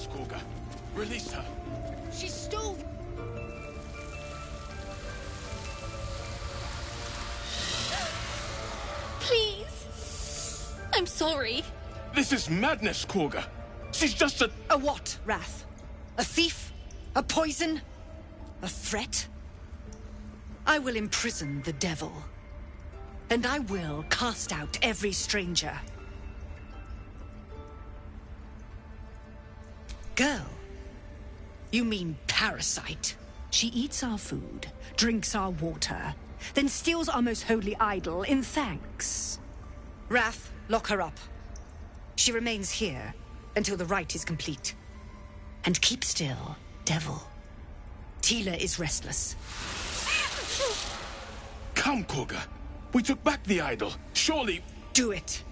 Korga. Release her. She's still... Please. I'm sorry. This is madness, Korga. She's just a... A what, Wrath? A thief? A poison? A threat? I will imprison the devil. And I will cast out every stranger. Girl? You mean parasite? She eats our food, drinks our water, then steals our most holy idol in thanks. Wrath, lock her up. She remains here until the rite is complete. And keep still, devil. Tila is restless. Come, Korga. We took back the idol. Surely... Do it.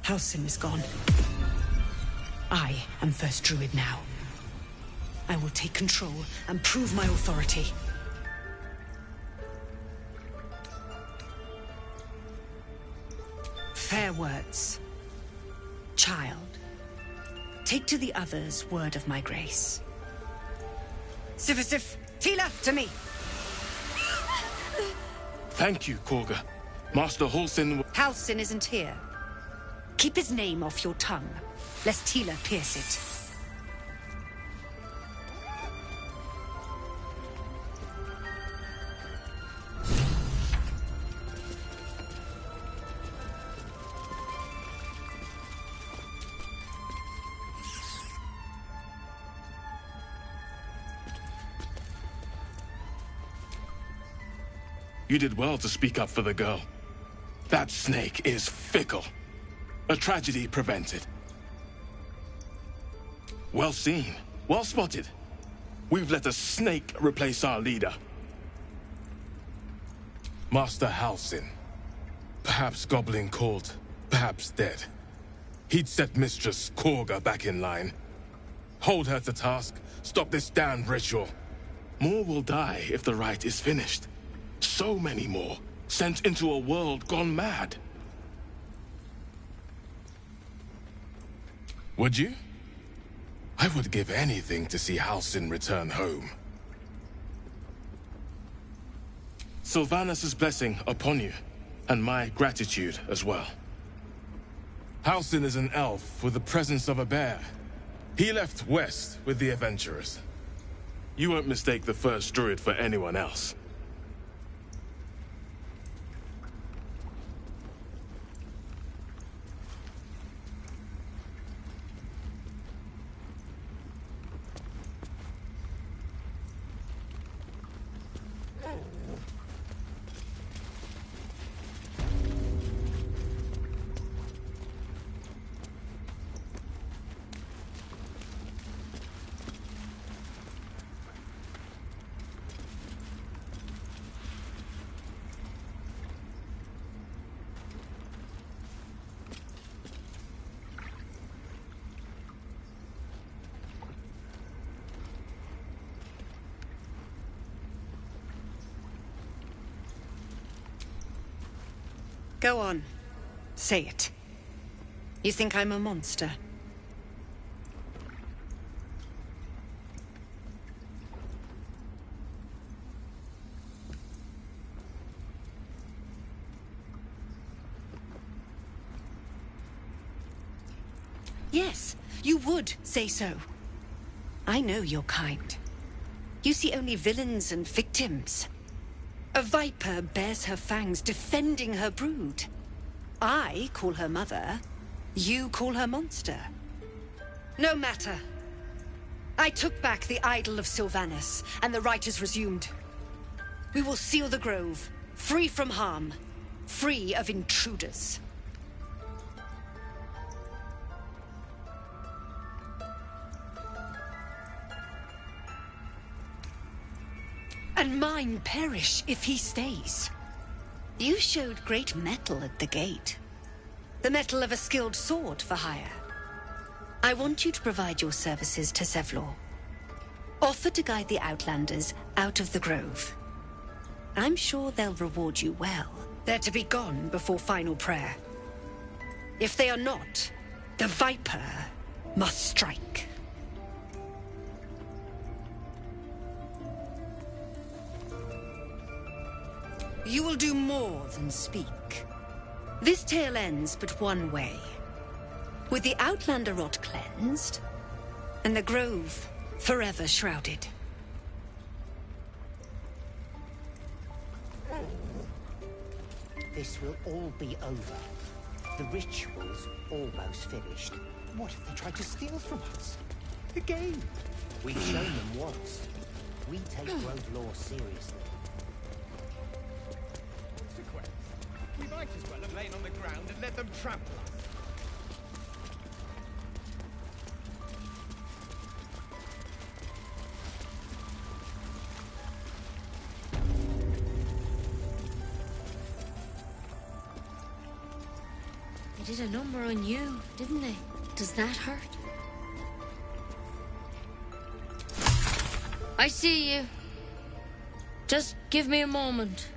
Halsin is gone. I am first druid now. I will take control and prove my authority. Fair words. Child, take to the others word of my grace. Sifisif, Tila, to me! Thank you, Korga. Master Halsin... Halsin isn't here. Keep his name off your tongue, lest Tila pierce it. You did well to speak up for the girl. That snake is fickle. A tragedy prevented. Well seen. Well spotted. We've let a snake replace our leader. Master Halsin. Perhaps gobbling cold, perhaps dead. He'd set Mistress Korga back in line. Hold her to task, stop this damned ritual. More will die if the rite is finished. So many more, sent into a world gone mad. Would you? I would give anything to see Halsin return home. Sylvanus' blessing upon you, and my gratitude as well. Halsin is an elf with the presence of a bear. He left west with the adventurers. You won't mistake the first druid for anyone else. Go on. Say it. You think I'm a monster? Yes, you would say so. I know your kind. You see only villains and victims. A viper bears her fangs defending her brood. I call her mother. You call her monster. No matter. I took back the idol of Sylvanus, and the rite is resumed. We will seal the grove, free from harm, free of intruders. And mine perish if he stays. You showed great mettle at the gate. The mettle of a skilled sword for hire. I want you to provide your services to Sevlor. Offer to guide the Outlanders out of the grove. I'm sure they'll reward you well. They're to be gone before final prayer. If they are not, the Viper must strike. You will do more than speak. This tale ends but one way. With the Outlander rot cleansed, and the grove forever shrouded. This will all be over. The ritual's almost finished. What if they tried to steal from us? Again? We've shown them once. We take Grove law seriously. We might as well have lain on the ground and let them trample us. They did a number on you, didn't they? Does that hurt? I see you. Just give me a moment.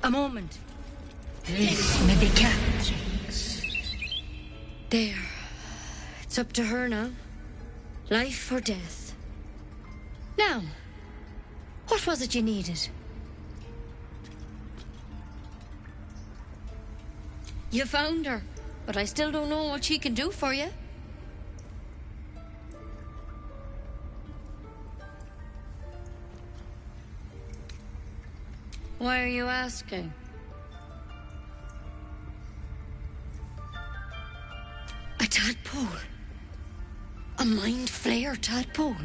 A moment. There. It's up to her now. Life or death. Now, what was it you needed? You found her, but I still don't know what she can do for you. Why are you asking? A tadpole. A mind flayer tadpole.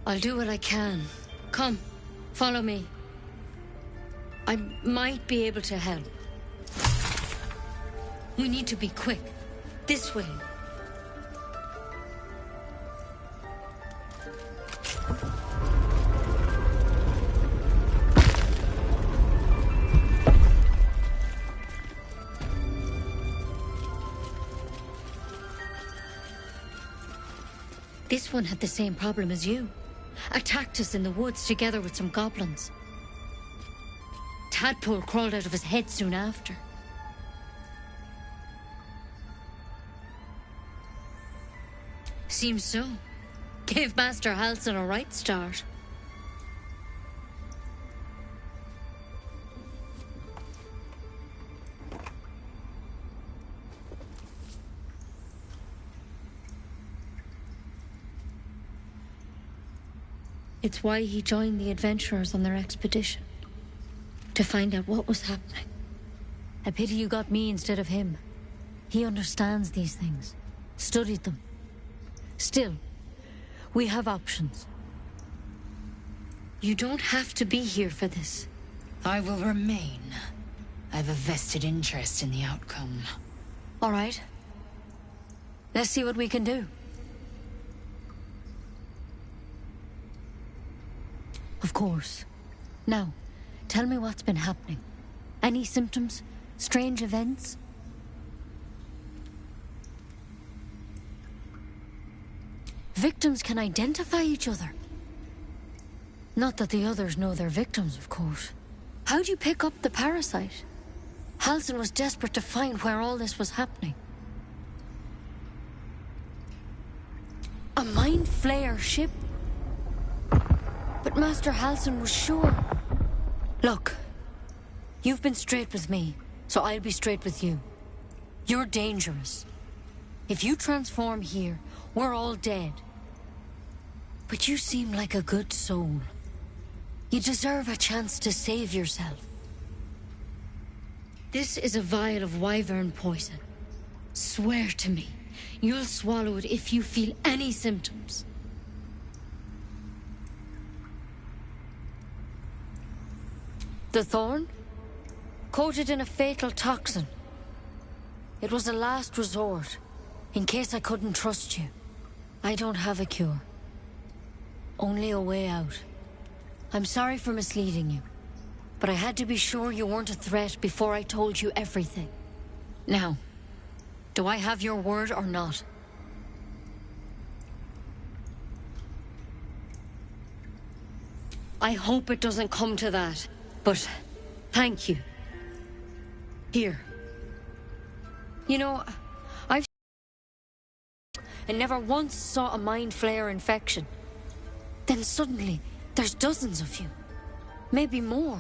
I'll do what I can. Come, follow me. I might be able to help. We need to be quick. This way. This one had the same problem as you. Attacked us in the woods together with some goblins. Tadpole crawled out of his head soon after. Seems so. Gave Master Halsin a right start. It's why he joined the adventurers on their expedition. To find out what was happening. A pity you got me instead of him. He understands these things. Studied them. Still, we have options. You don't have to be here for this. I will remain. I have a vested interest in the outcome. All right. Let's see what we can do. Of course. Now, tell me what's been happening. Any symptoms? Strange events? Victims can identify each other. Not that the others know they're victims, of course. How'd you pick up the parasite? Halsin was desperate to find where all this was happening. A mind flayer ship? But Master Halsin was sure. Look, you've been straight with me, so I'll be straight with you. You're dangerous. If you transform here, we're all dead. But you seem like a good soul. You deserve a chance to save yourself. This is a vial of wyvern poison. Swear to me, you'll swallow it if you feel any symptoms. The thorn? Coated in a fatal toxin. It was a last resort, in case I couldn't trust you. I don't have a cure. Only a way out. I'm sorry for misleading you, but I had to be sure you weren't a threat before I told you everything. Now, do I have your word or not? I hope it doesn't come to that, but thank you. Here. You know, I've and never once saw a mind flayer infection. Then suddenly, there's dozens of you. Maybe more.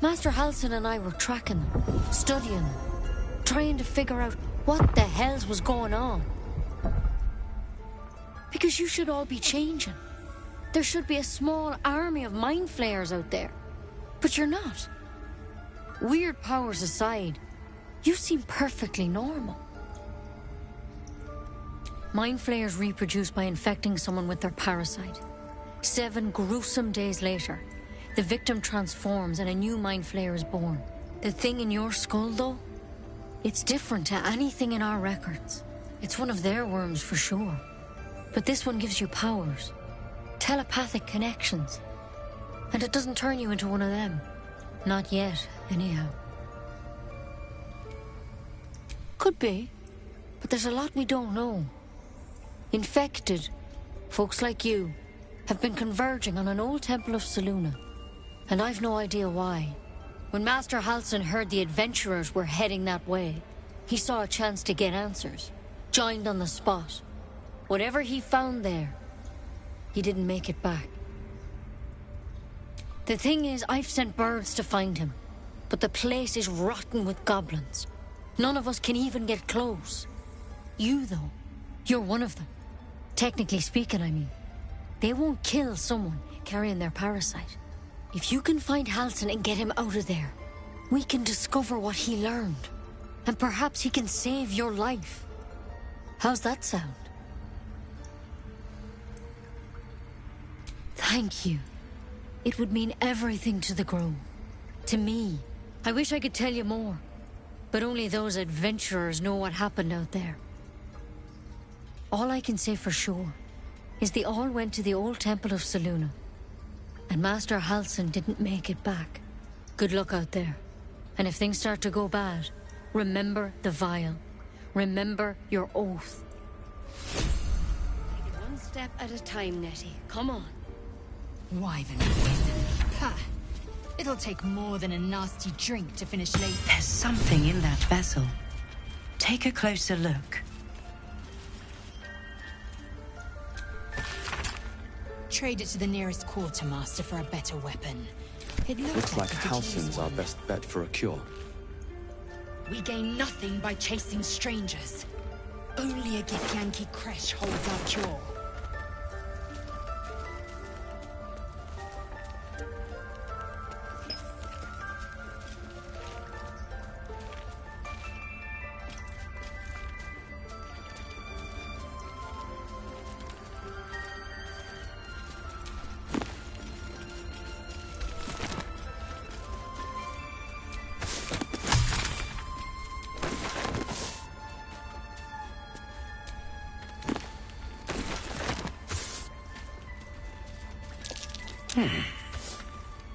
Master Halsin and I were tracking them, studying them, trying to figure out what the hells was going on. Because you should all be changing. There should be a small army of mind flayers out there. But you're not. Weird powers aside, you seem perfectly normal. Mind flayers reproduce by infecting someone with their parasite. 7 gruesome days later, the victim transforms and a new mind flayer is born. The thing in your skull, though, it's different to anything in our records. It's one of their worms for sure. But this one gives you powers. Telepathic connections. And it doesn't turn you into one of them. Not yet, anyhow. Could be, but there's a lot we don't know. Infected, folks like you, have been converging on an old temple of Selûne. And I've no idea why. When Master Halsin heard the adventurers were heading that way, he saw a chance to get answers. Joined on the spot. Whatever he found there, he didn't make it back. The thing is, I've sent birds to find him, but the place is rotten with goblins. None of us can even get close. You, though, you're one of them. Technically speaking, I mean. They won't kill someone carrying their parasite. If you can find Halsin and get him out of there, we can discover what he learned. And perhaps he can save your life. How's that sound? Thank you. It would mean everything to the Grove. To me. I wish I could tell you more. But only those adventurers know what happened out there. All I can say for sure is they all went to the old temple of Selûne. And Master Halsin didn't make it back. Good luck out there. And if things start to go bad, remember the vial. Remember your oath. Take it one step at a time, Nettie. Come on. Wyvern poison. Ha! It'll take more than a nasty drink to finish late. There's something in that vessel. Take a closer look. Trade it to the nearest quartermaster for a better weapon. It Looks like the Halsin's our one. best bet for a cure. We gain nothing by chasing strangers. Only a Githyanki Kresh holds our cure.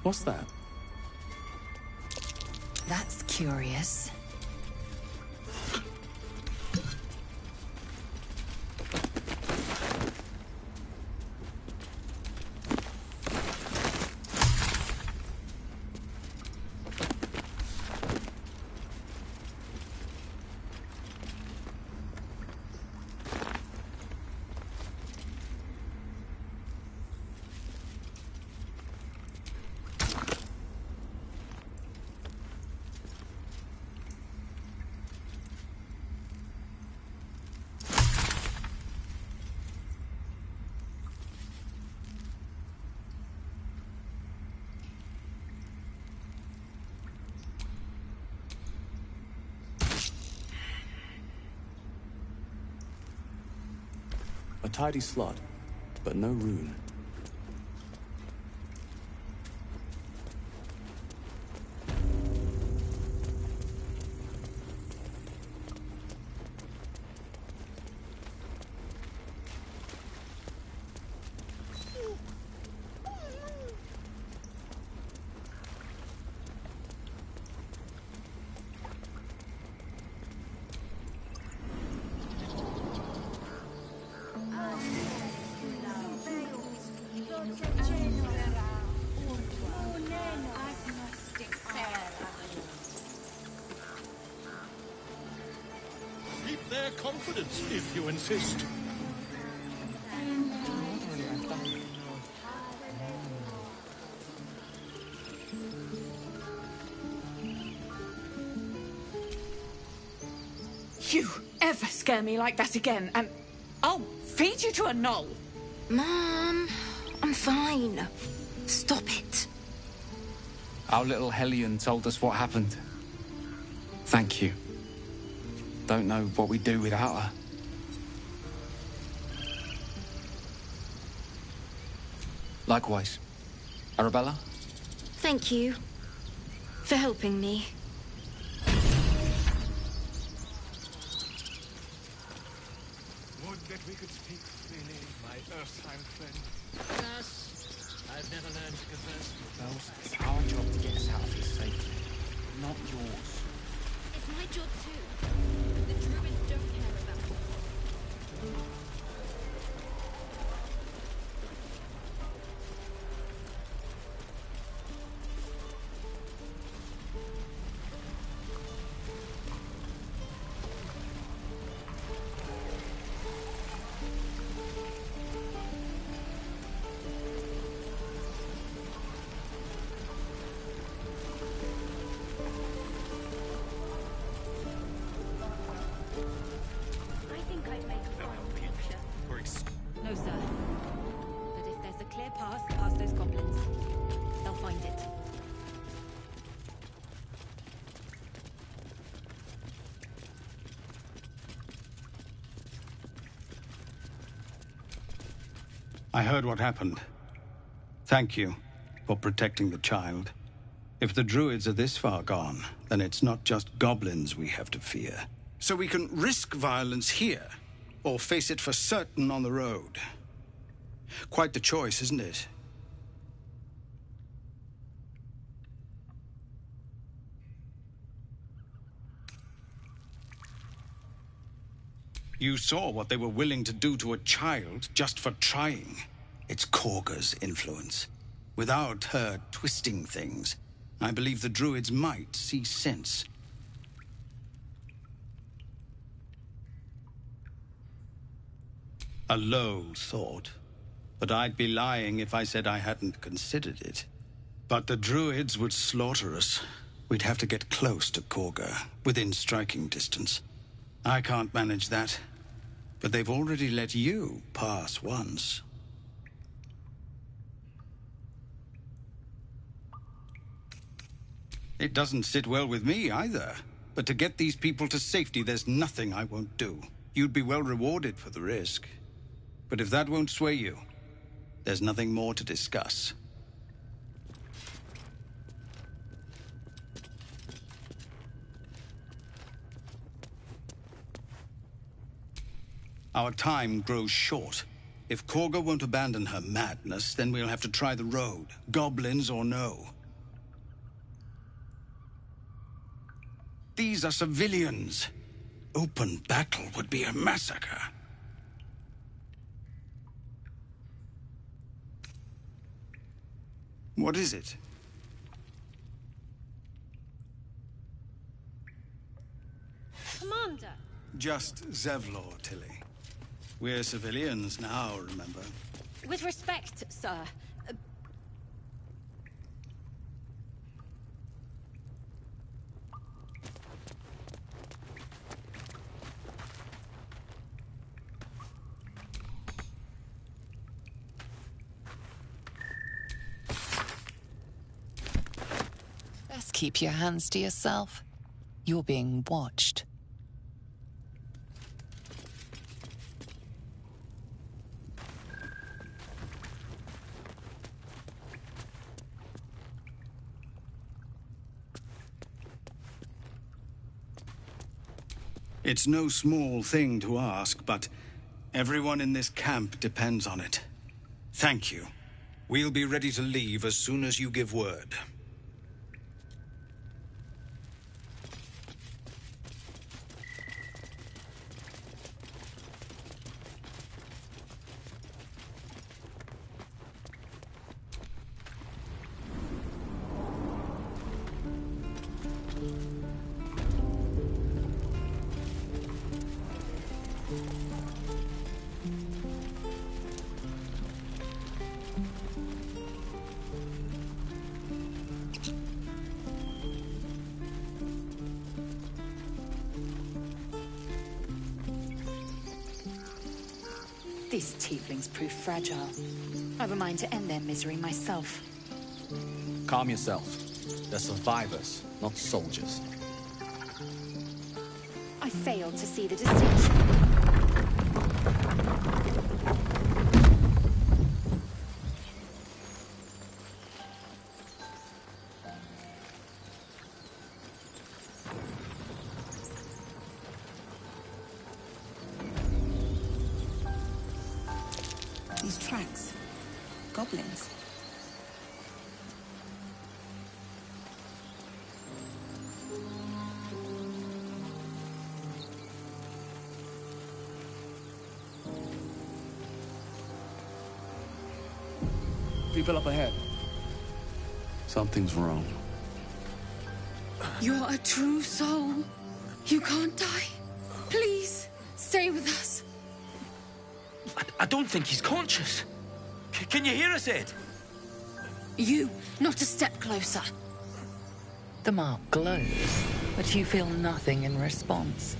What's that? That's curious. A tidy slot, but no rune. Keep their confidence, if you insist. You ever scare me like that again, and I'll feed you to a knoll. Mom, I'm fine. Stop it. Our little Hellion told us what happened. Thank you. Don't know what we'd do without her. Likewise. Arabella? Thank you for helping me. Would that we could speak freely, my Earthheim friend. Alas, I've never learned to converse. Bells, it's our job to get us out of here safely, not yours. It's my job too. The druids don't care about me. No, sir. But if there's a clear path past those goblins, they'll find it. I heard what happened. Thank you for protecting the child. If the druids are this far gone, then it's not just goblins we have to fear. So we can risk violence here, or face it for certain on the road. Quite the choice, isn't it? You saw what they were willing to do to a child just for trying. It's Korga's influence. Without her twisting things, I believe the druids might see sense. A low thought, but I'd be lying if I said I hadn't considered it. But the druids would slaughter us. We'd have to get close to Korga, within striking distance. I can't manage that, but they've already let you pass once. It doesn't sit well with me either, but to get these people to safety, there's nothing I won't do. You'd be well rewarded for the risk. But if that won't sway you, there's nothing more to discuss. Our time grows short. If Korga won't abandon her madness, then we'll have to try the road, goblins or no. These are civilians. Open battle would be a massacre. What is it? Commander! Just Zevlor, Tilly. We're civilians now, remember? With respect, sir. Best keep your hands to yourself. You're being watched. It's no small thing to ask, but everyone in this camp depends on it. Thank you. We'll be ready to leave as soon as you give word. These tieflings prove fragile. I've a mind to end their misery myself. Calm yourself. They're survivors, not soldiers. I failed to see the distinction. These tracks. Goblins. People up ahead. Something's wrong. You're a true soul. You can't die. Please, stay with us. I don't think he's conscious. Can you hear us, Ed? You, not a step closer. The mark glows, but you feel nothing in response.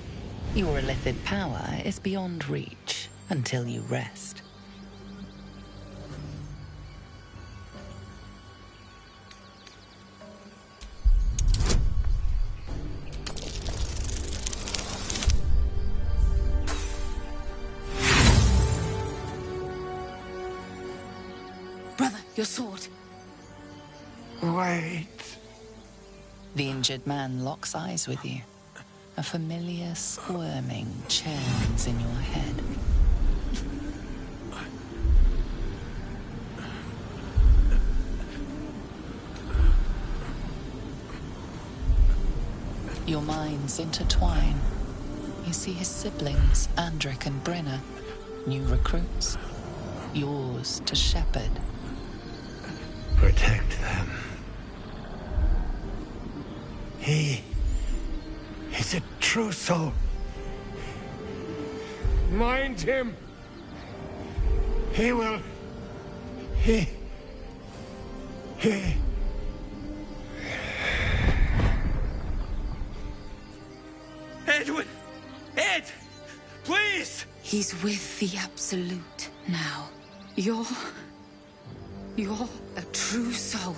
Your illithid power is beyond reach until you rest. Brother, your sword. Wait. The injured man locks eyes with you. A familiar squirming churns in your head. Your minds intertwine. You see his siblings, Andric and Brenna, new recruits, yours to shepherd. Protect them. He is a true soul. Mind him. He will. He. Edwin! Ed! Please! He's with the Absolute now. You're a true soul.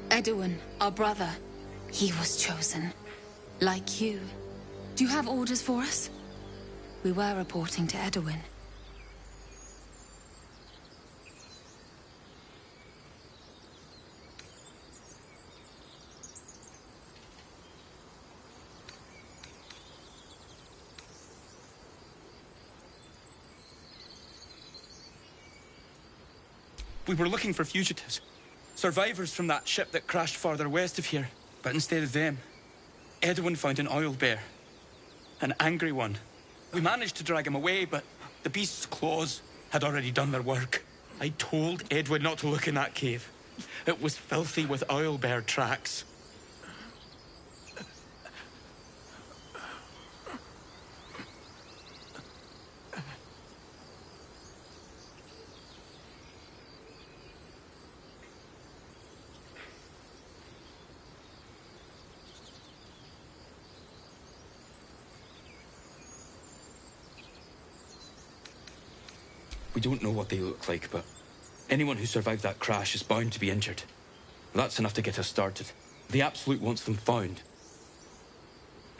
Edwin, our brother, he was chosen. Like you. Do you have orders for us? We were reporting to Edwin. We were looking for fugitives. Survivors from that ship that crashed farther west of here. But instead of them, Edwin found an oil bear. An angry one. We managed to drag him away, but the beast's claws had already done their work. I told Edwin not to look in that cave. It was filthy with oil bear tracks. We don't know what they look like, but anyone who survived that crash is bound to be injured. That's enough to get us started. The Absolute wants them found.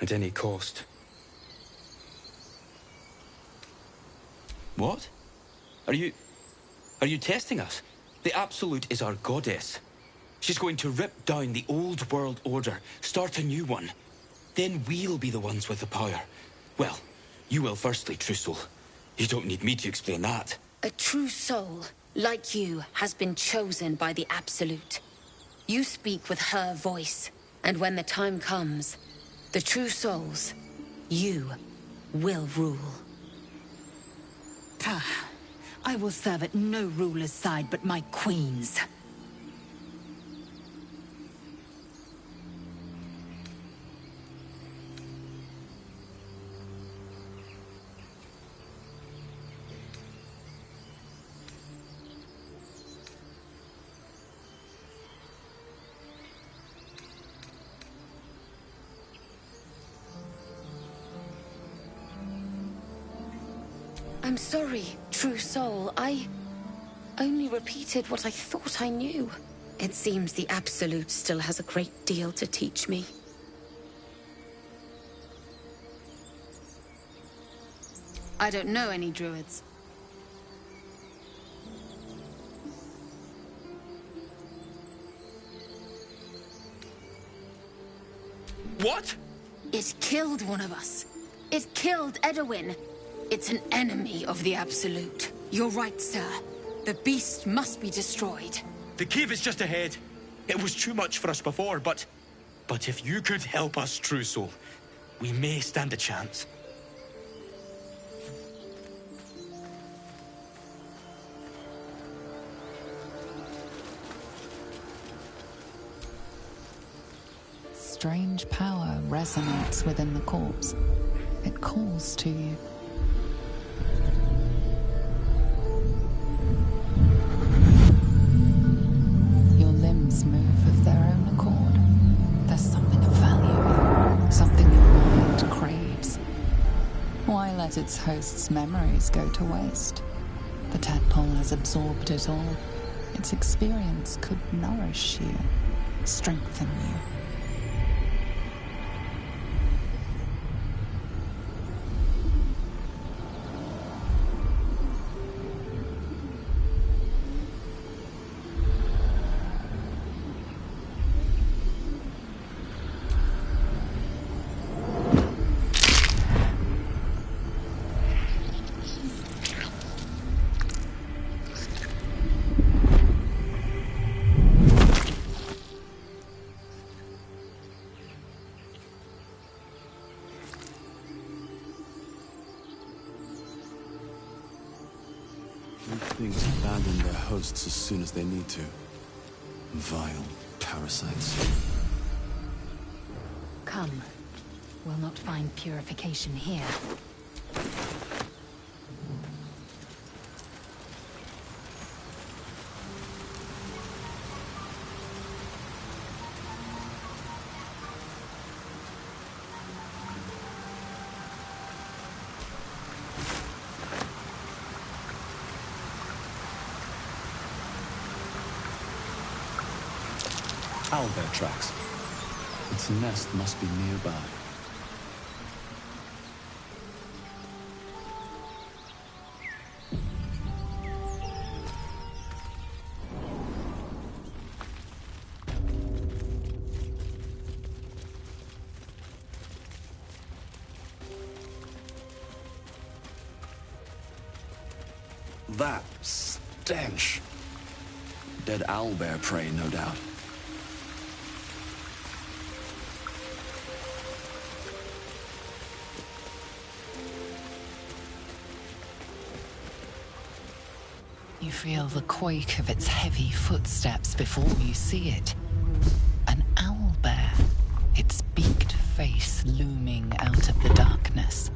At any cost. What? Are you testing us? The Absolute is our goddess. She's going to rip down the old world order, start a new one. Then we'll be the ones with the power. Well, you will firstly, true soul. You don't need me to explain that. A true soul, like you, has been chosen by the Absolute. You speak with her voice, and when the time comes, the true souls, you will rule. I will serve at no ruler's side but my queen's. I'm sorry, true soul. I only repeated what I thought I knew. It seems the Absolute still has a great deal to teach me. I don't know any druids. What? It killed one of us. It killed Edwin. It's an enemy of the Absolute. You're right, sir. The beast must be destroyed. The cave is just ahead. It was too much for us before, but if you could help us, true soul, we may stand a chance. Strange power resonates within the corpse. It calls to you. Your limbs move of their own accord. There's something of value, something your mind craves. Why let its host's memories go to waste? The tadpole has absorbed it all. Its experience could nourish you, strengthen you. Things abandon their hosts as soon as they need to. Vile parasites. Come. We'll not find purification here. Owlbear tracks. Its nest must be nearby. That stench. Dead owlbear prey, no doubt. You feel the quake of its heavy footsteps before you see it. An owlbear, its beaked face looming out of the darkness.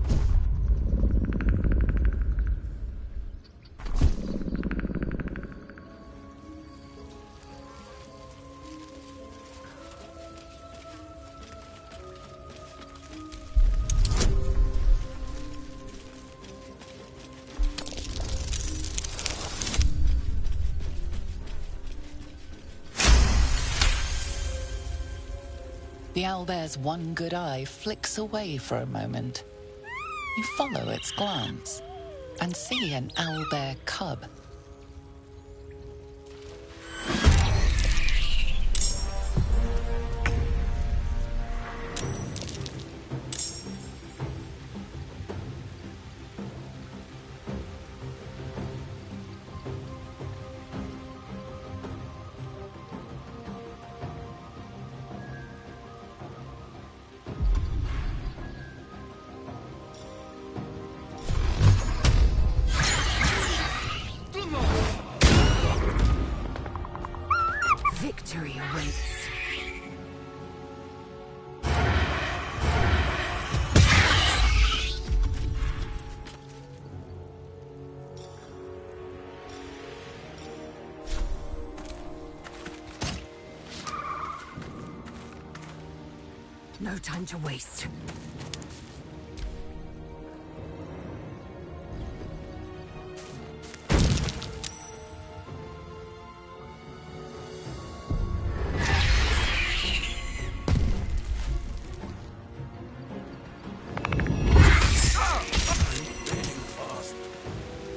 The owlbear's one good eye flicks away for a moment. You follow its glance and see an owlbear cub. No time to waste.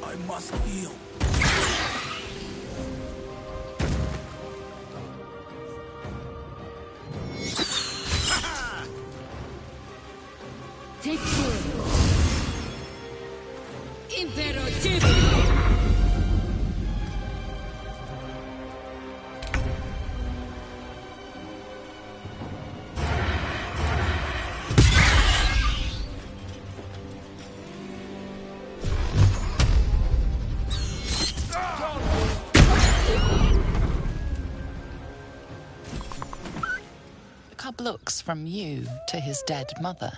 I must heal. Take care. Impero. The cub looks from you to his dead mother.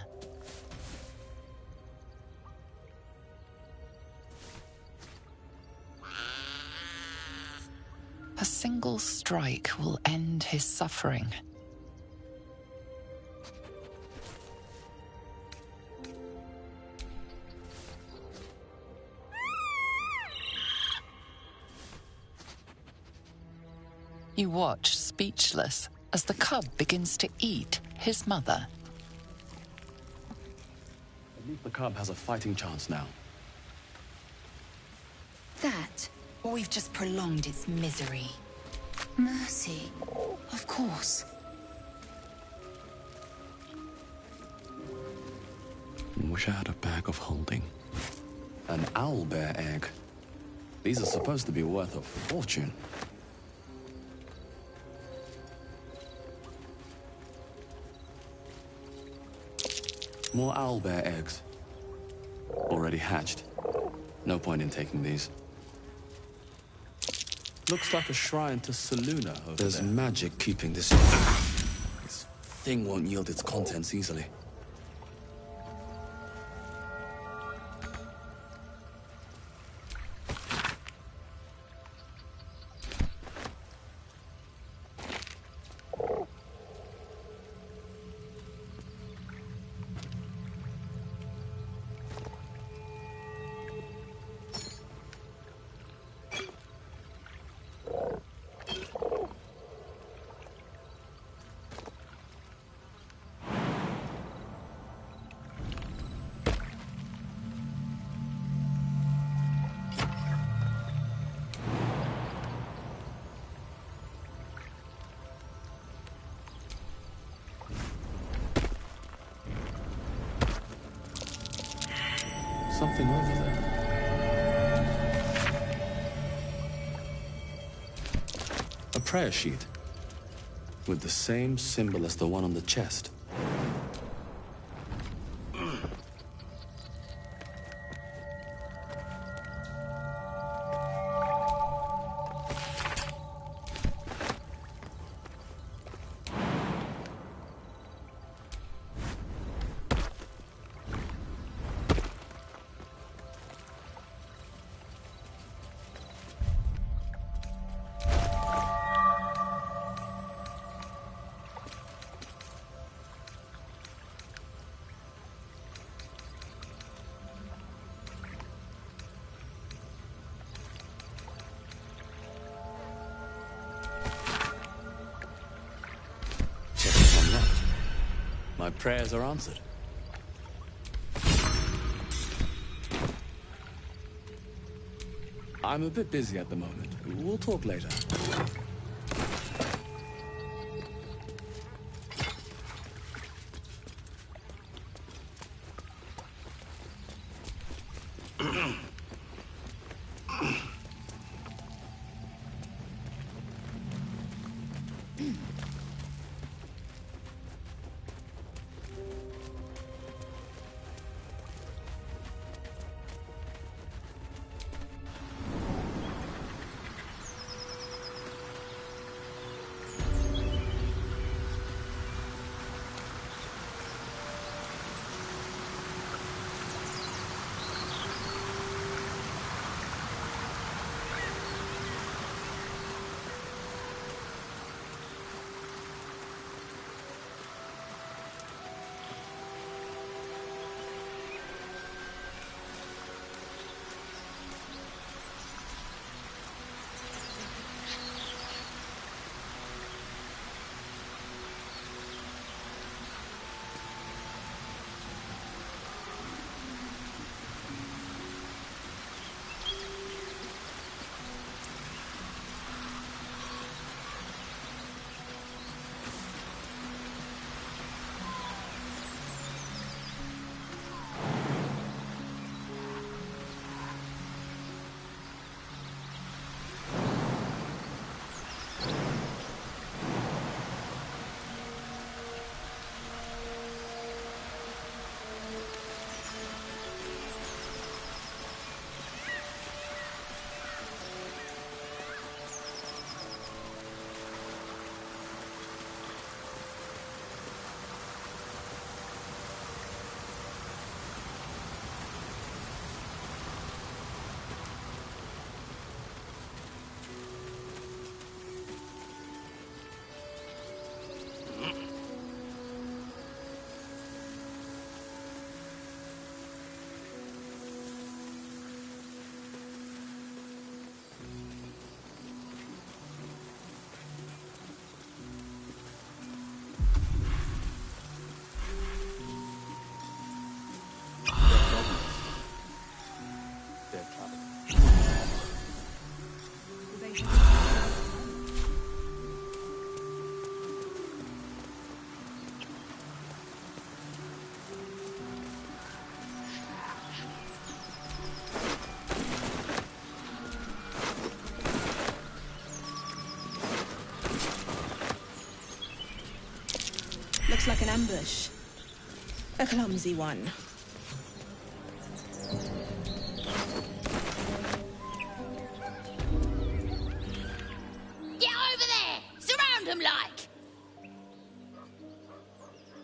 A single strike will end his suffering. You watch, speechless, as the cub begins to eat his mother. At least the cub has a fighting chance now. That, or we've just prolonged its misery. Mercy, of course. Wish I had a bag of holding. An owlbear egg. These are supposed to be worth a fortune. More owlbear eggs. Already hatched. No point in taking these. Looks like a shrine to Saluna over there. There's magic keeping this. This thing won't yield its contents easily. Something over there. A prayer sheet. With the same symbol as the one on the chest. My prayers are answered. I'm a bit busy at the moment. We'll talk later. Looks like an ambush. A clumsy one. Get over there! Surround them like!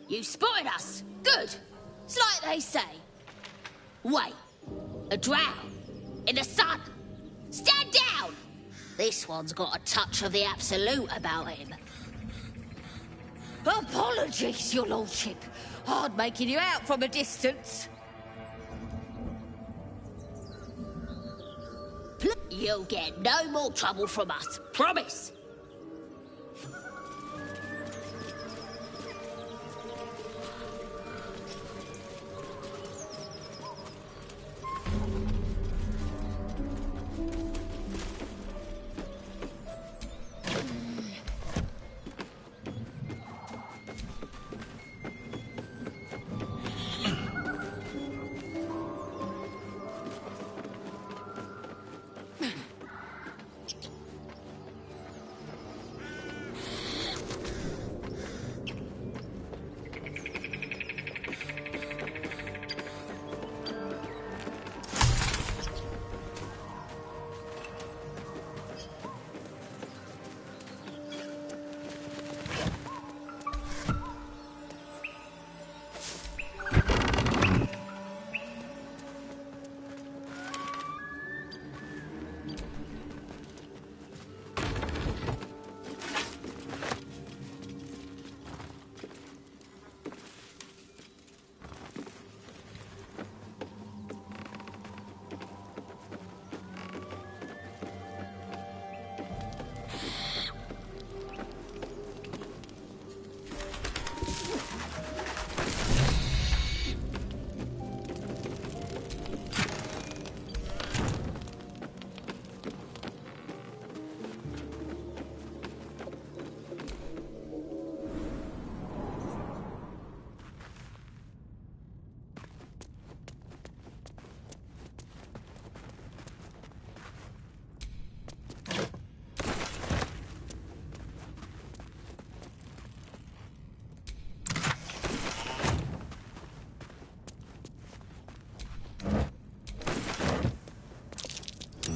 You spotted us. Good. It's like they say. Wait. A drow. In the sun. Stand down! This one's got a touch of the absolute about him. Apologies, your lordship. Hard making you out from a distance. You'll get no more trouble from us. Promise.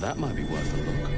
That might be worth a look.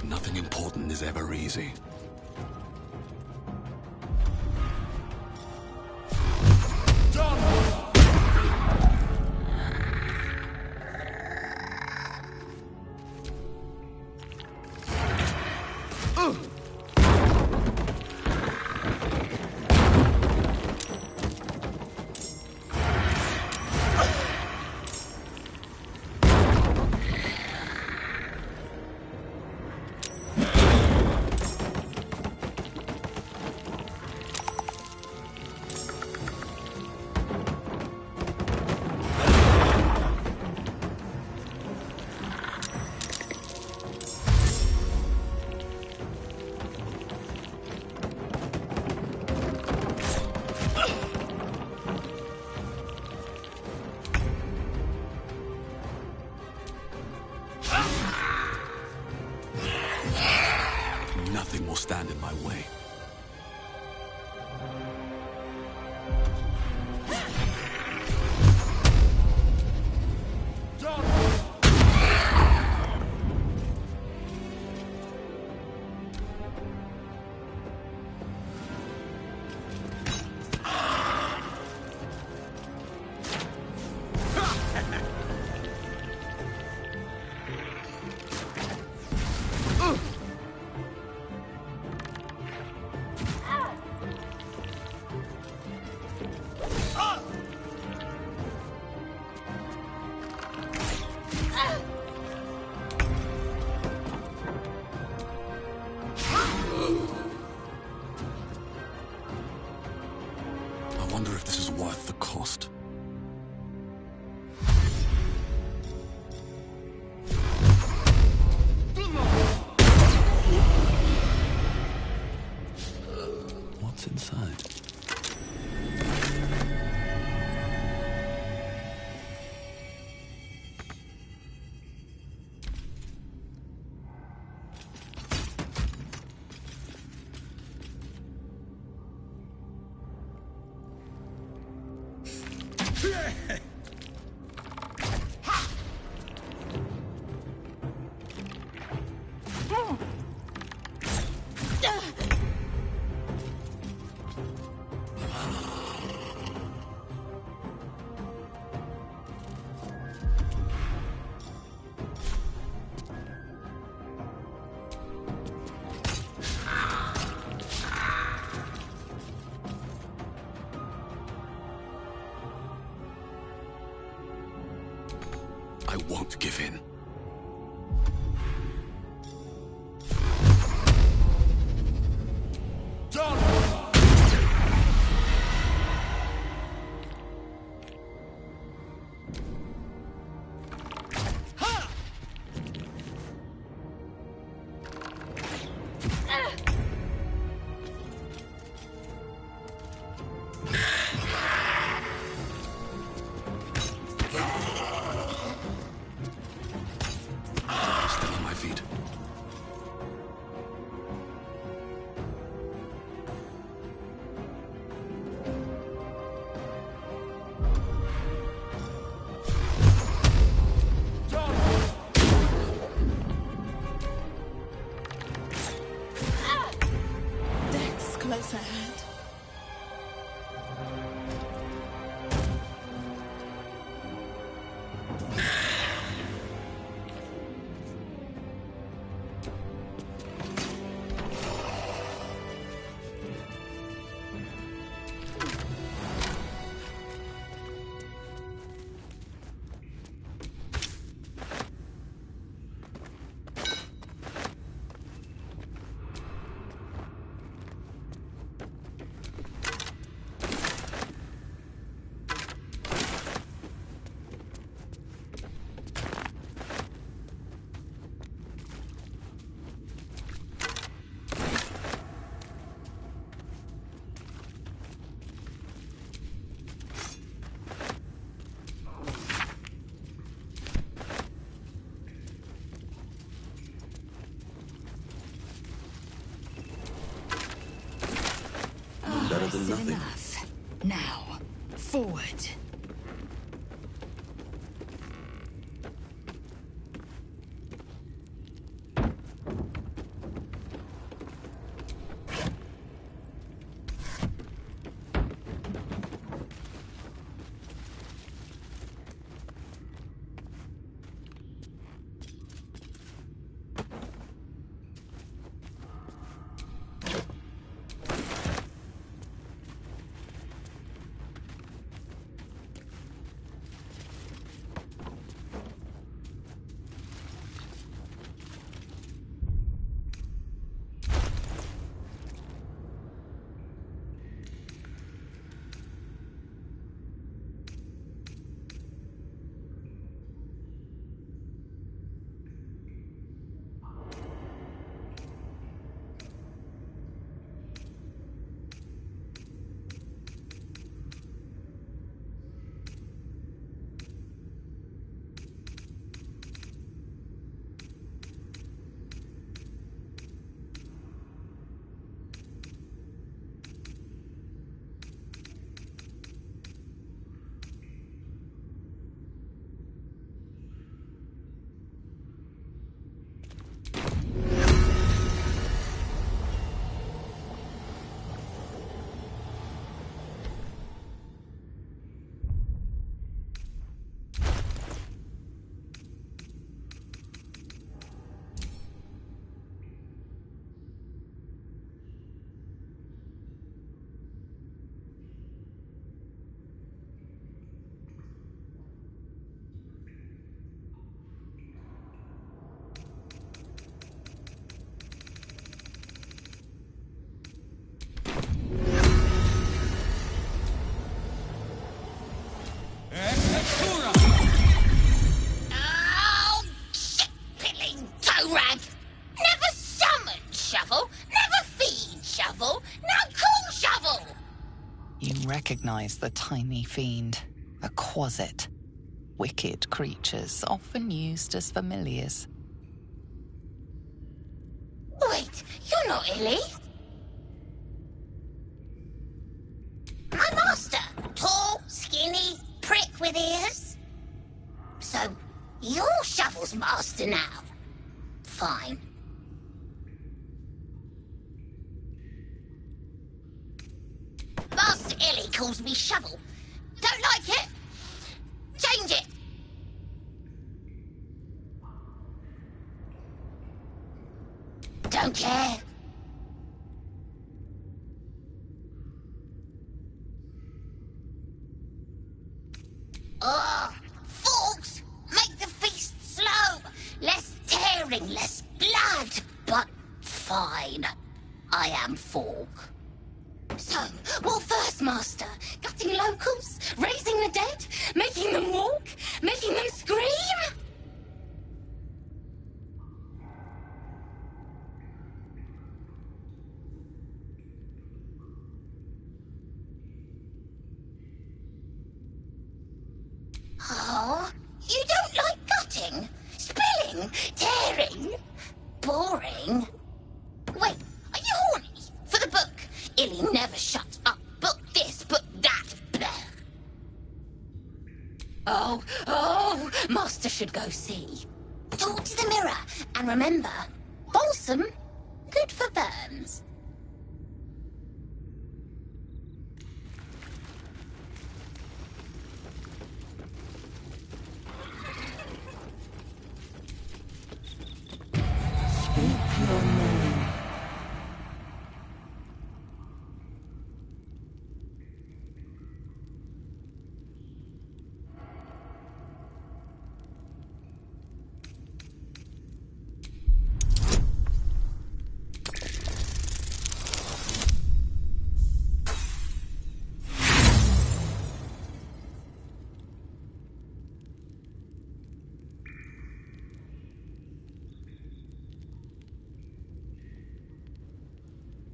Nothing important is ever easy. Nothing will stand in my way. I wonder if this is worth the cost. What's inside? I won't give in. Still on my feet. Death's close ahead. Better than nothing. Enough. Now, forward. rag. Never summon shovel, never feed shovel, now call shovel. You recognize the tiny fiend, a quasit. Wicked creatures, often used as familiars. Wait, you're not Illy? My master, tall, skinny, prick with ears. So, you're Shovel's master now. Fine. Master Illy calls me Shovel. Don't like it? Change it. Don't care. Ugh! Forks! Make the feast slow! Less tearing, less blood! But fine. I am Fork. So, what first, Master? Gutting locals? Raising the dead? Making them walk? Making them scream? Oh, you don't like gutting? Spilling? Tearing? Boring? Wait, are you horny? For the book? Illy never shuts up. Book this, book that. Blech. Oh, Master should go see. Talk to the mirror, and remember, balsam, good for burns. Your name.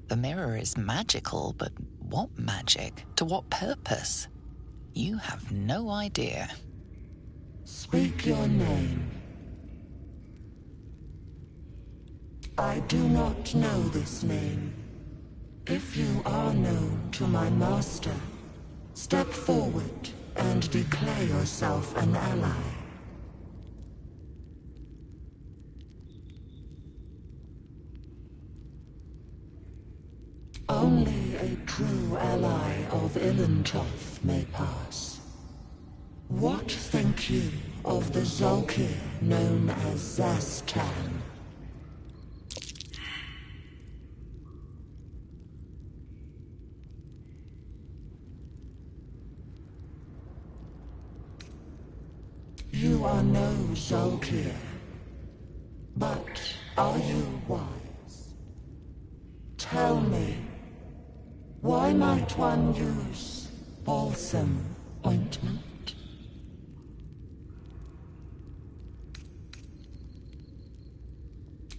The mirror is magical, but what magic? To what purpose? You have no idea. Speak your name. I do not know this name. If you are known to my master, step forward and declare yourself an ally. Only a true ally of Ilintoth may pass. What think you of the Zolkir known as Zastan? You are no Zolkir, but are you wise? Tell me, why might one use balsam ointment?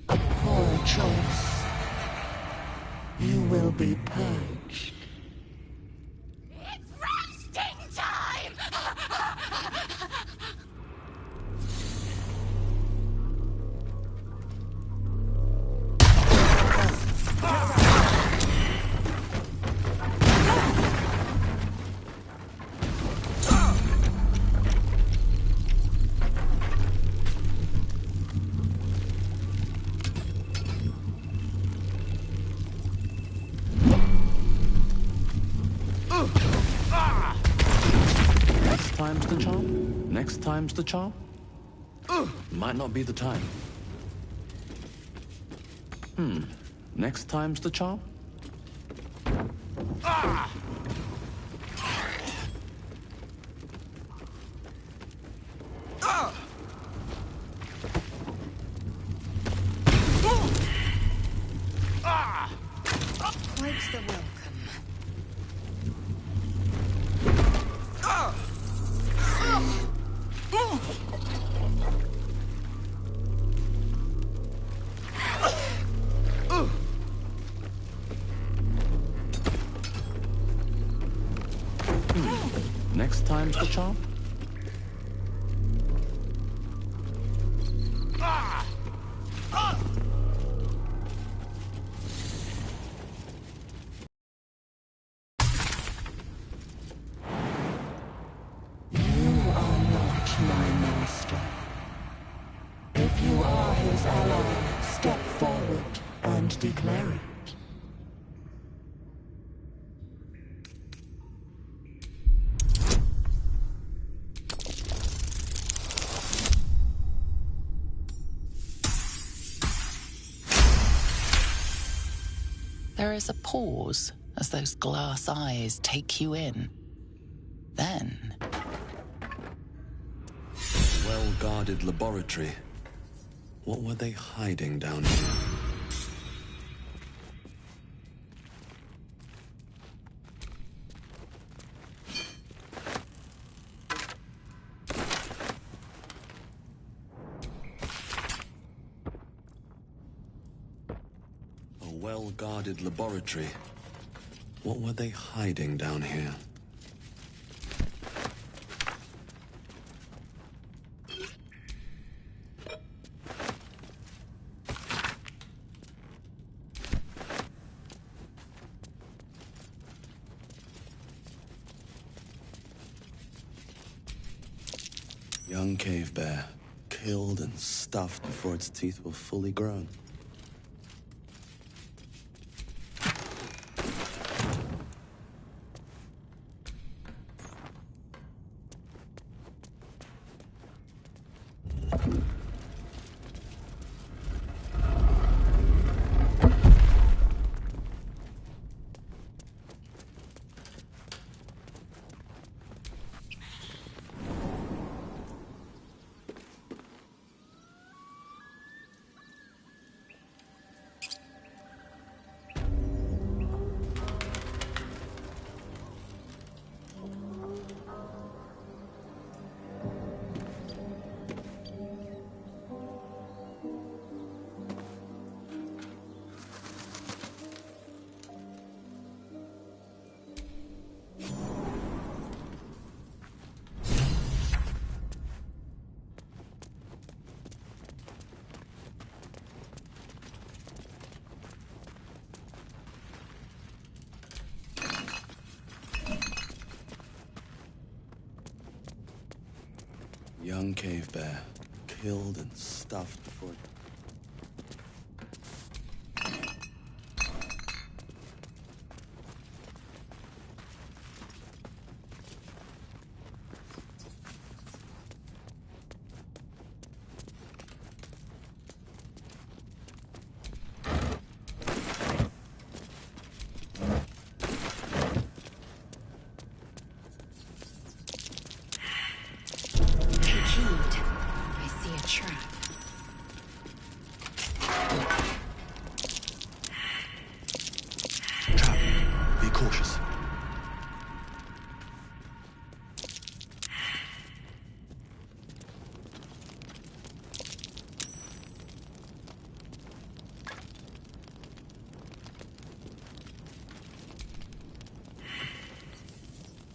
A poor choice. You will be purged. It's roasting time! Time's the charm? Next time's the charm? Might not be the time. Next time's the charm? Quite the welcome. time's the charm? You are not my master. If you are his ally, step forward and declare it. There is a pause as those glass eyes take you in. Then... A well-guarded laboratory. What were they hiding down here? A well-guarded laboratory. What were they hiding down here? Young cave bear, killed and stuffed before its teeth were fully grown. Young cave bear, killed and stuffed before...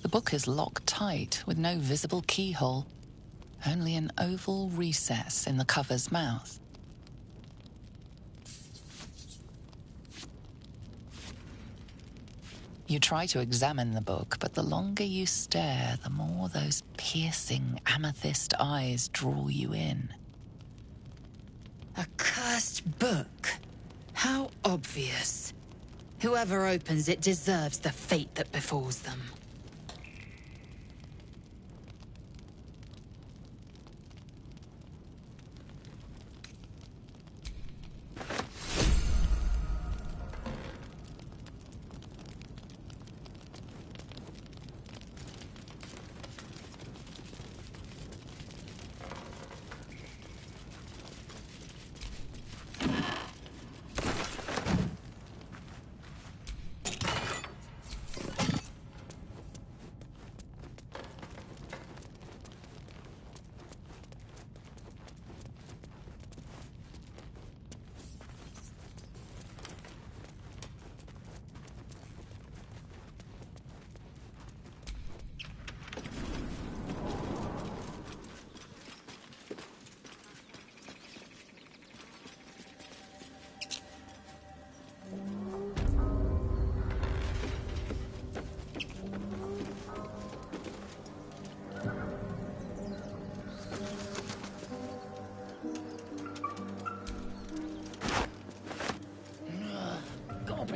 The book is locked tight with no visible keyhole, only an oval recess in the cover's mouth. You try to examine the book, but the longer you stare, the more those piercing amethyst eyes draw you in. A cursed book. How obvious. Whoever opens it deserves the fate that befalls them.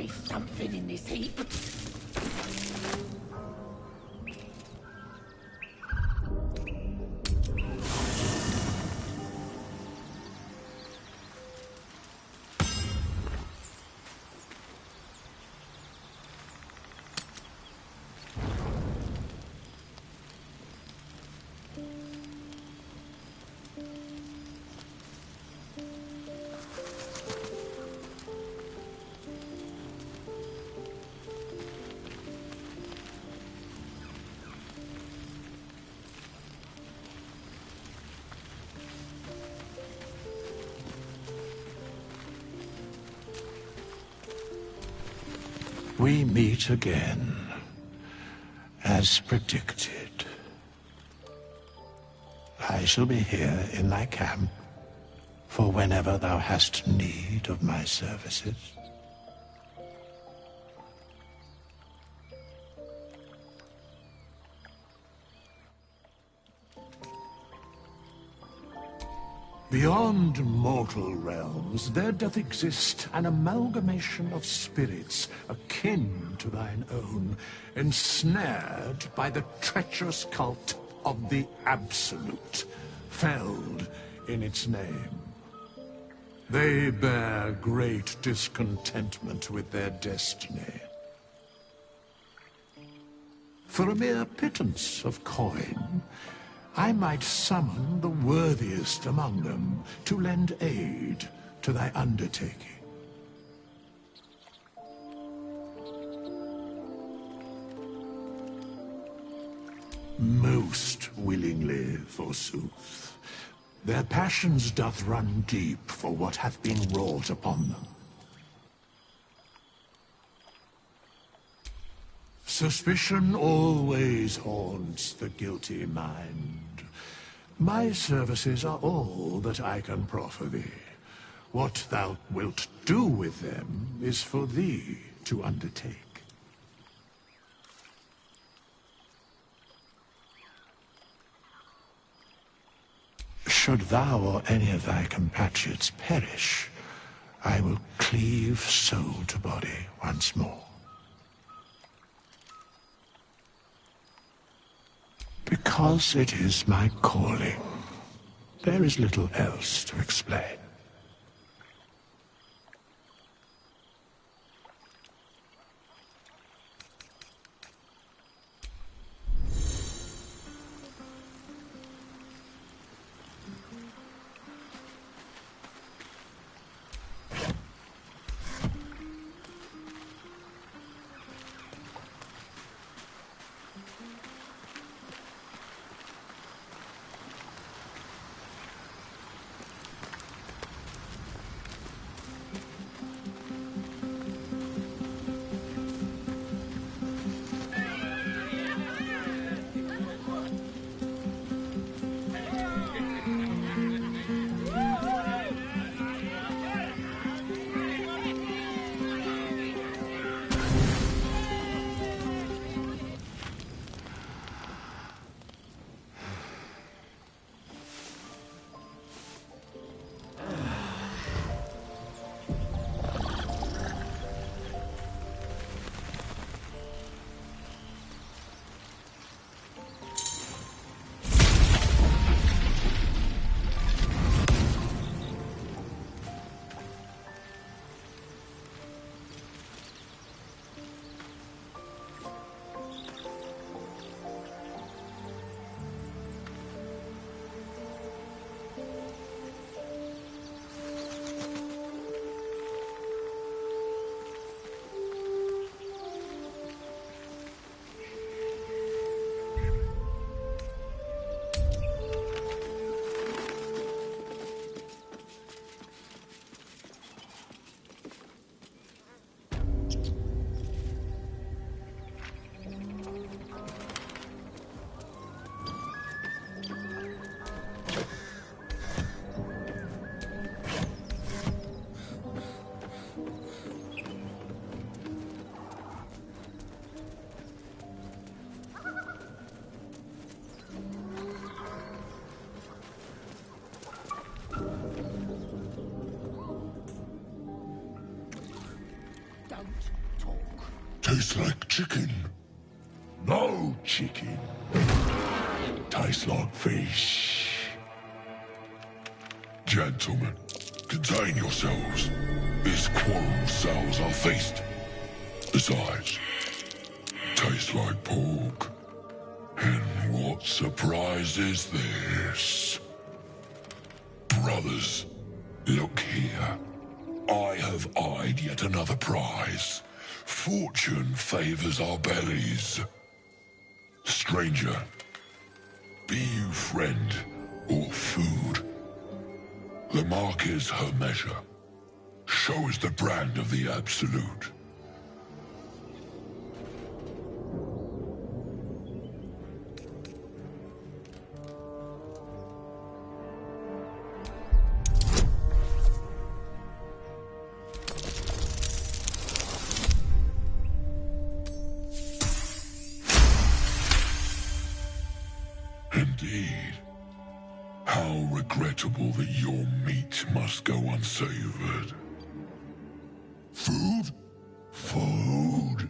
me something in this heap. We meet again, as predicted. I shall be here in thy camp, for whenever thou hast need of my services. Beyond mortal realms, there doth exist an amalgamation of spirits akin to thine own, ensnared by the treacherous cult of the Absolute, felled in its name. They bear great discontentment with their destiny. For a mere pittance of coin, I might summon the worthiest among them to lend aid to thy undertaking. Most willingly, forsooth. Their passions doth run deep for what hath been wrought upon them. Suspicion always haunts the guilty mind. My services are all that I can proffer thee. What thou wilt do with them is for thee to undertake. Should thou or any of thy compatriots perish, I will cleave soul to body once more. Because it is my calling. There is little else to explain. Don't talk. Tastes like chicken. No chicken. Tastes like fish. Gentlemen, contain yourselves. This quarrel sours our feast. Besides, tastes like pork. And what surprise is this? Brothers, look here. I have eyed yet another prize. Fortune favors our bellies. Stranger, be you friend or food. The mark is her measure. Show is the brand of the absolute. Indeed. How regrettable that your meat must go unsavored. Food? Food.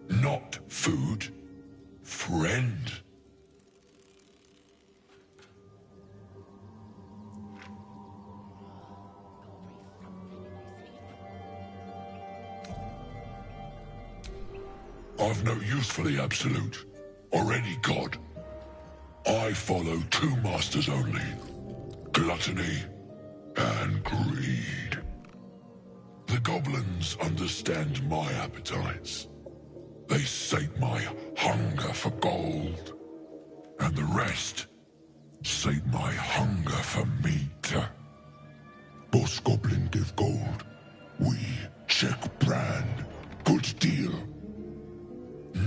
Not food. Friend. I've no use for the absolute, or any god. I follow two masters only, gluttony and greed. The goblins understand my appetites. They sate my hunger for gold. And the rest sate my hunger for meat. Boss Goblin give gold. We check brand. Good deal.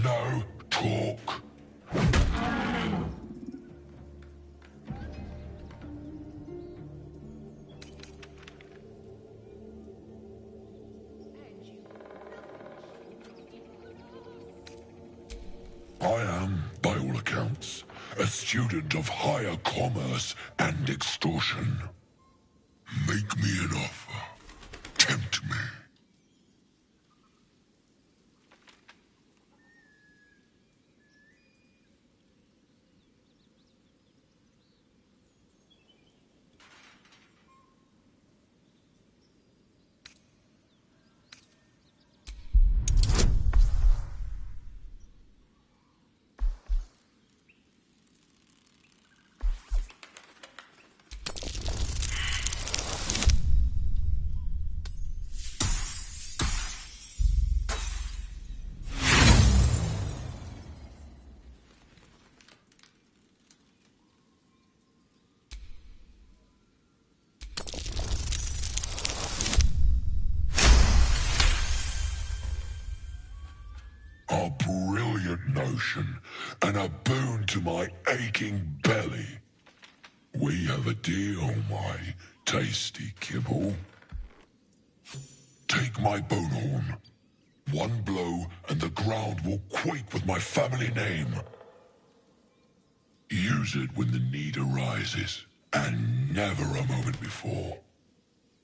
No talk. I am, by all accounts, a student of higher commerce and extortion. Make me an offer. Tempt me. A brilliant notion, and a boon to my aching belly. We have a deal, my tasty kibble. Take my bone horn. One blow, and the ground will quake with my family name. Use it when the need arises, and never a moment before.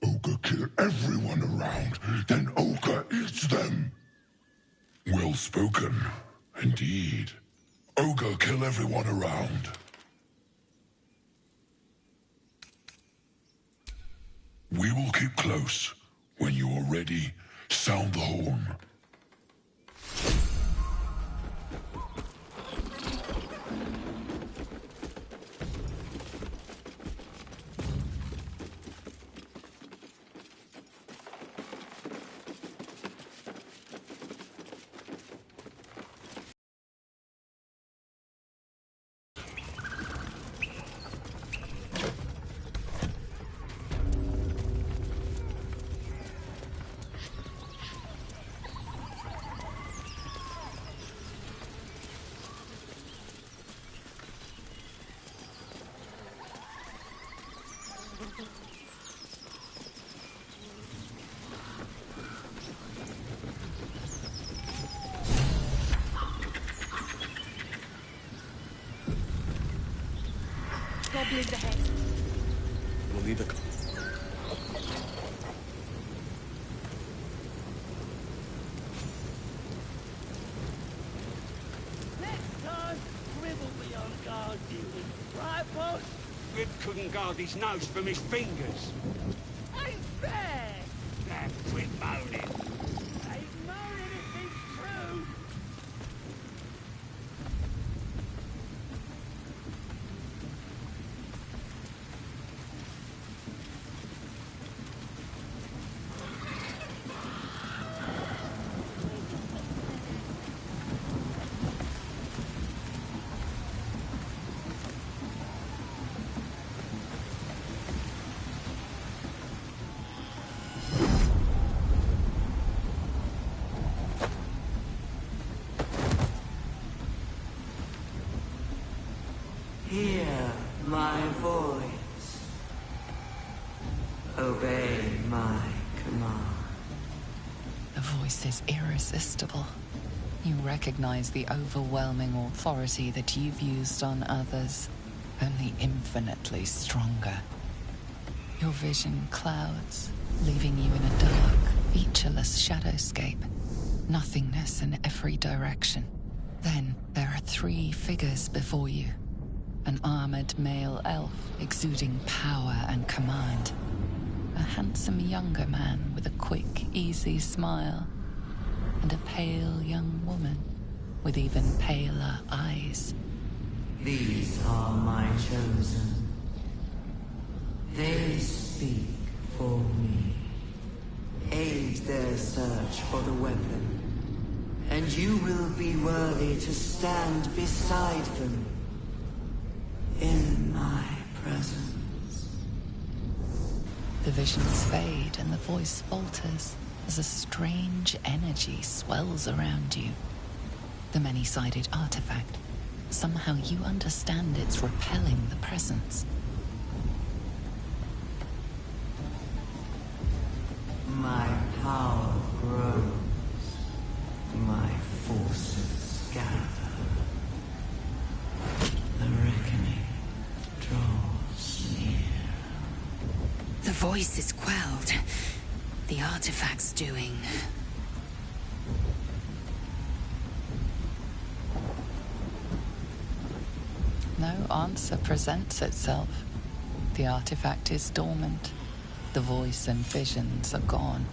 Ogre kill everyone around, then Ogre eats them. Well spoken, indeed. Ogre kill everyone around. We will keep close. When you are ready, sound the horn. Goblins ahead. We'll leave the... couldn't guard his nose from his fingers. Ain't fair! Now quit moaning. Ain't moaning if it's true! Hear my voice. Obey my command. The voice is irresistible. You recognize the overwhelming authority that you've used on others, only infinitely stronger. Your vision clouds, leaving you in a dark, featureless shadowscape. Nothingness in every direction. Then there are 3 figures before you. An armored male elf exuding power and command. A handsome younger man with a quick, easy smile. And a pale young woman with even paler eyes. These are my chosen. They speak for me. Aid their search for the weapon. And you will be worthy to stand beside them. In my presence. The visions fade and the voice falters as a strange energy swells around you. The many-sided artifact. Somehow you understand it's repelling the presence. My power grows. My forces gather. The reckoning draws near. The voice is quelled. The artifact's doing. No answer presents itself. The artifact is dormant. The voice and visions are gone.